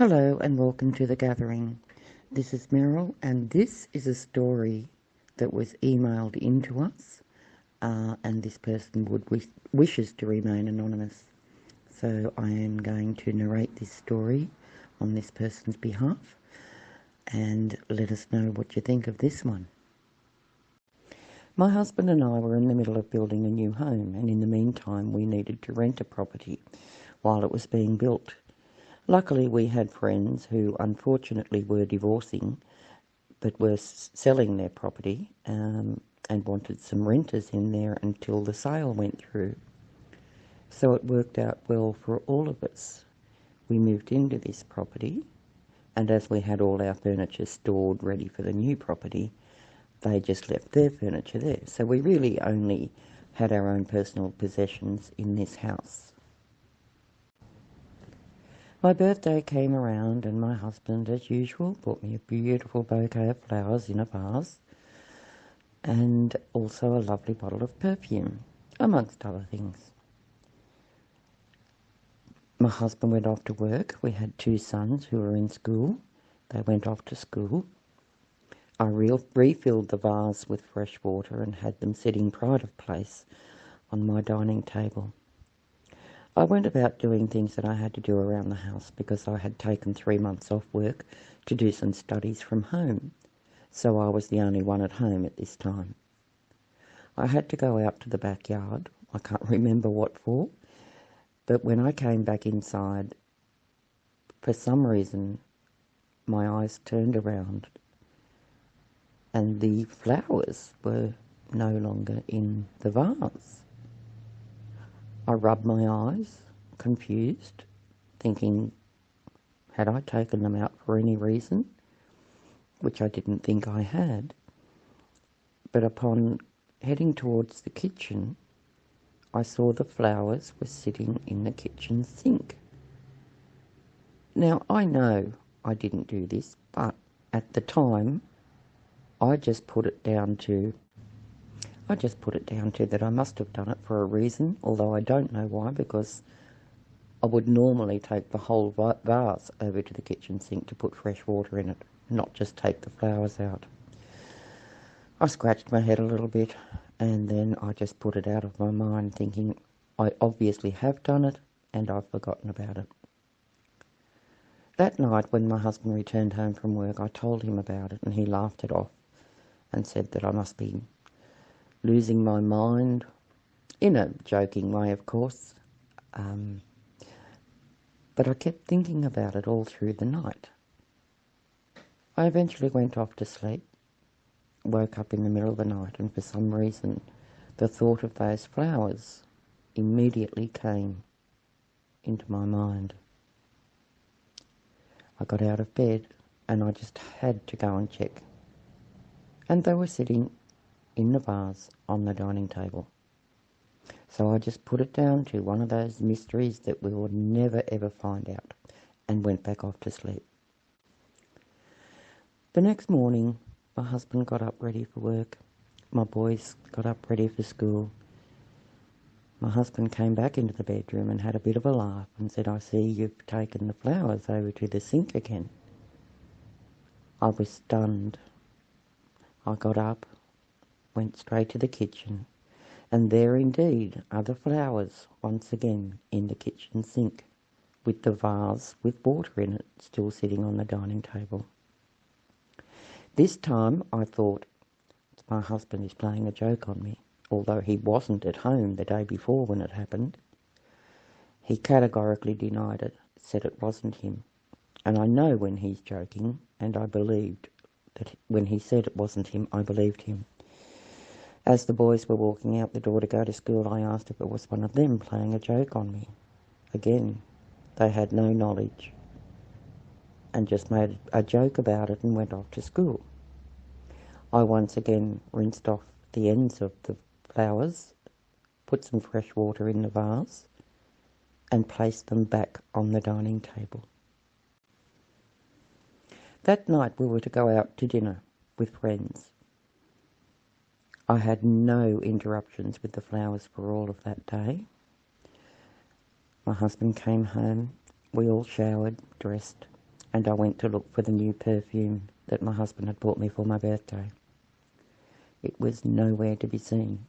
Hello and welcome to The Gathering. This is Merrill, and this is a story that was emailed into us, and this person wishes to remain anonymous. So I am going to narrate this story on this person's behalf, and let us know what you think of this one. My husband and I were in the middle of building a new home, and in the meantime we needed to rent a property while it was being built. Luckily, we had friends who unfortunately were divorcing but were selling their property and wanted some renters in there until the sale went through. So it worked out well for all of us. We moved into this property, and as we had all our furniture stored ready for the new property, they just left their furniture there. So we really only had our own personal possessions in this house. My birthday came around and my husband, as usual, bought me a beautiful bouquet of flowers in a vase and also a lovely bottle of perfume, amongst other things. My husband went off to work. We had two sons who were in school. They went off to school. I refilled the vase with fresh water and had them sitting pride of place on my dining table. I went about doing things that I had to do around the house because I had taken 3 months off work to do some studies from home, so I was the only one at home at this time. I had to go out to the backyard. I can't remember what for, but when I came back inside, for some reason, my eyes turned around and the flowers were no longer in the vase. I rubbed my eyes, confused, thinking, had I taken them out for any reason? Which I didn't think I had. But upon heading towards the kitchen, I saw the flowers were sitting in the kitchen sink. Now, I know I didn't do this, but at the time, I just put it down to that I must have done it for a reason, although I don't know why, because I would normally take the whole vase over to the kitchen sink to put fresh water in it, not just take the flowers out. I scratched my head a little bit, and then I just put it out of my mind, thinking I obviously have done it, and I've forgotten about it. That night, when my husband returned home from work, I told him about it, and he laughed it off and said that I must be losing my mind, in a joking way, of course. But I kept thinking about it all through the night. I eventually went off to sleep, woke up in the middle of the night, and for some reason the thought of those flowers immediately came into my mind. I got out of bed and I just had to go and check. And they were sitting in the vase on the dining table. So I just put it down to one of those mysteries that we will never ever find out, and went back off to sleep. The next morning, my husband got up ready for work. My boys got up ready for school. My husband came back into the bedroom and had a bit of a laugh and said, "I see you've taken the flowers over to the sink again." I was stunned. I got up, went straight to the kitchen, and there indeed are the flowers once again in the kitchen sink, with the vase with water in it still sitting on the dining table. This time I thought, my husband is playing a joke on me, although he wasn't at home the day before when it happened. He categorically denied it, said it wasn't him. And I know when he's joking, and I believed that when he said it wasn't him, I believed him. As the boys were walking out the door to go to school, I asked if it was one of them playing a joke on me. Again, they had no knowledge and just made a joke about it and went off to school. I once again rinsed off the ends of the flowers, put some fresh water in the vase, and placed them back on the dining table. That night we were to go out to dinner with friends. I had no interruptions with the flowers for all of that day. My husband came home, we all showered, dressed, and I went to look for the new perfume that my husband had bought me for my birthday. It was nowhere to be seen,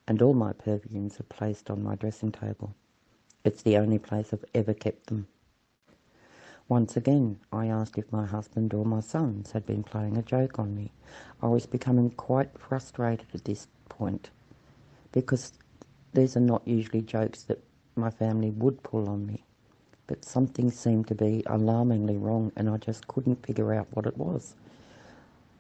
and all my perfumes are placed on my dressing table. It's the only place I've ever kept them. Once again, I asked if my husband or my sons had been playing a joke on me. I was becoming quite frustrated at this point, because these are not usually jokes that my family would pull on me. But something seemed to be alarmingly wrong, and I just couldn't figure out what it was.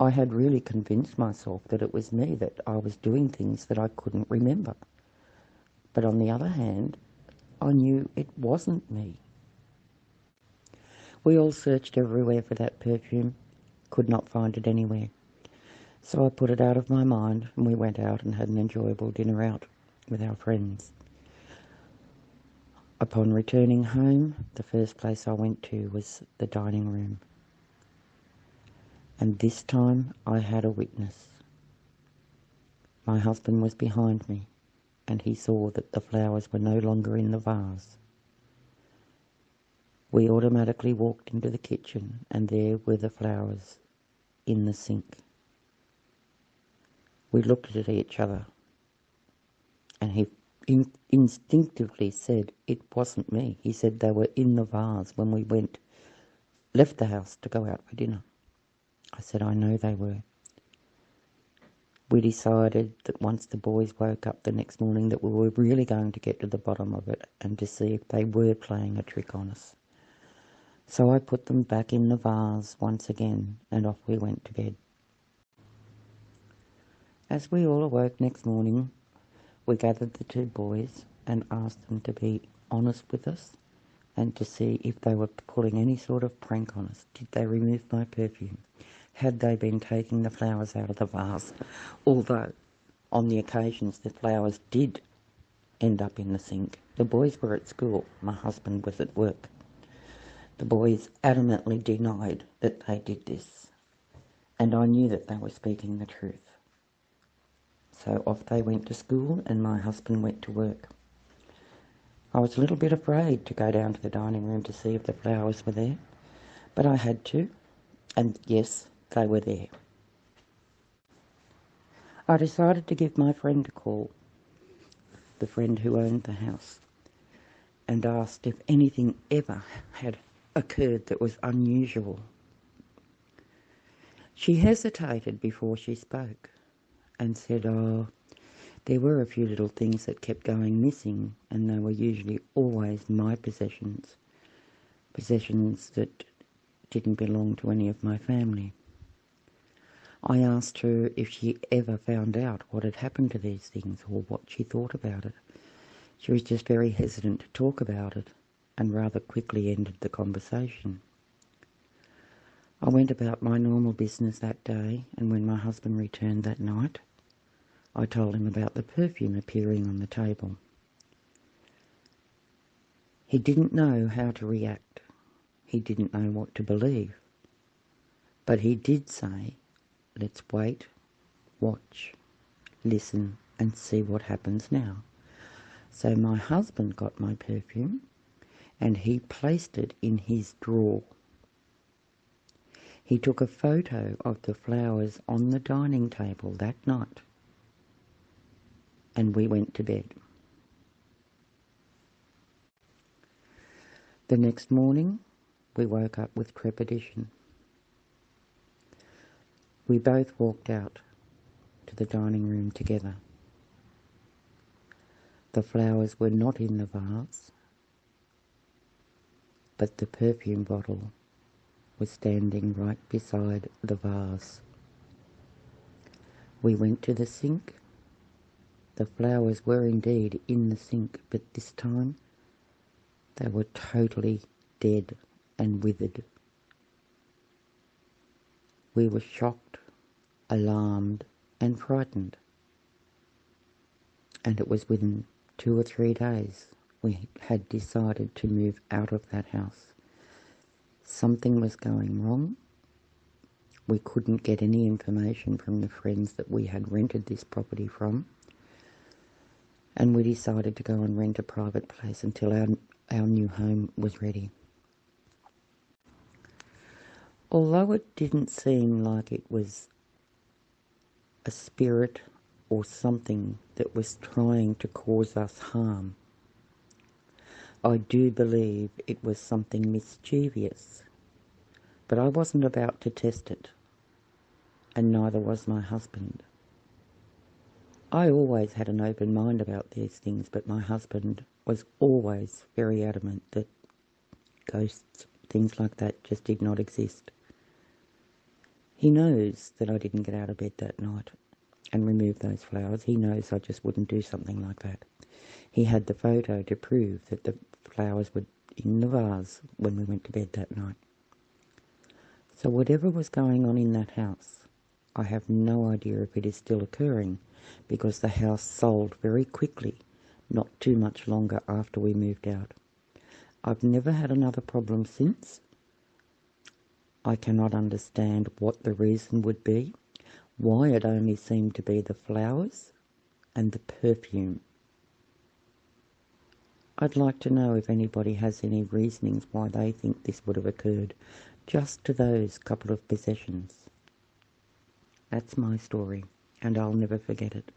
I had really convinced myself that it was me, that I was doing things that I couldn't remember. But on the other hand, I knew it wasn't me. We all searched everywhere for that perfume, could not find it anywhere. So I put it out of my mind, and we went out and had an enjoyable dinner out with our friends. Upon returning home, the first place I went to was the dining room. And this time I had a witness. My husband was behind me, and he saw that the flowers were no longer in the vase. We automatically walked into the kitchen, and there were the flowers in the sink. We looked at each other, and he instinctively said it wasn't me. He said they were in the vase when we left the house to go out for dinner. I said, I know they were. We decided that once the boys woke up the next morning that we were really going to get to the bottom of it and to see if they were playing a trick on us. So I put them back in the vase once again, and off we went to bed. As we all awoke next morning, we gathered the two boys and asked them to be honest with us and to see if they were pulling any sort of prank on us. Did they remove my perfume? Had they been taking the flowers out of the vase? Although, on the occasions the flowers did end up in the sink. The boys were at school. My husband was at work. The boys adamantly denied that they did this, and I knew that they were speaking the truth. So off they went to school, and my husband went to work. I was a little bit afraid to go down to the dining room to see if the flowers were there, but I had to, and yes, they were there. I decided to give my friend a call, the friend who owned the house, and asked if anything ever had occurred that was unusual. She hesitated before she spoke and said, there were a few little things that kept going missing, and they were usually always my possessions that didn't belong to any of my family. I asked her if she ever found out what had happened to these things or what she thought about it. She was just very hesitant to talk about it and rather quickly ended the conversation. I went about my normal business that day, and when my husband returned that night, I told him about the perfume appearing on the table. He didn't know how to react. He didn't know what to believe. But he did say, let's wait, watch, listen, and see what happens now. So my husband got my perfume, and he placed it in his drawer. He took a photo of the flowers on the dining table that night, and we went to bed. The next morning, we woke up with trepidation. We both walked out to the dining room together. The flowers were not in the vase, but the perfume bottle was standing right beside the vase. We went to the sink. The flowers were indeed in the sink, but this time they were totally dead and withered. We were shocked, alarmed, and frightened. And it was within 2 or 3 days we had decided to move out of that house. Something was going wrong. We couldn't get any information from the friends that we had rented this property from, and we decided to go and rent a private place until our new home was ready. Although it didn't seem like it was a spirit or something that was trying to cause us harm, I do believe it was something mischievous. But I wasn't about to test it, and neither was my husband. I always had an open mind about these things, but my husband was always very adamant that ghosts, things like that, just did not exist. He knows that I didn't get out of bed that night and remove those flowers. He knows I just wouldn't do something like that. He had the photo to prove that the flowers were in the vase when we went to bed that night. So whatever was going on in that house, I have no idea if it is still occurring, because the house sold very quickly, not too much longer after we moved out. I've never had another problem since. I cannot understand what the reason would be, why it only seemed to be the flowers and the perfume. I'd like to know if anybody has any reasonings why they think this would have occurred just to those couple of possessions. That's my story, and I'll never forget it.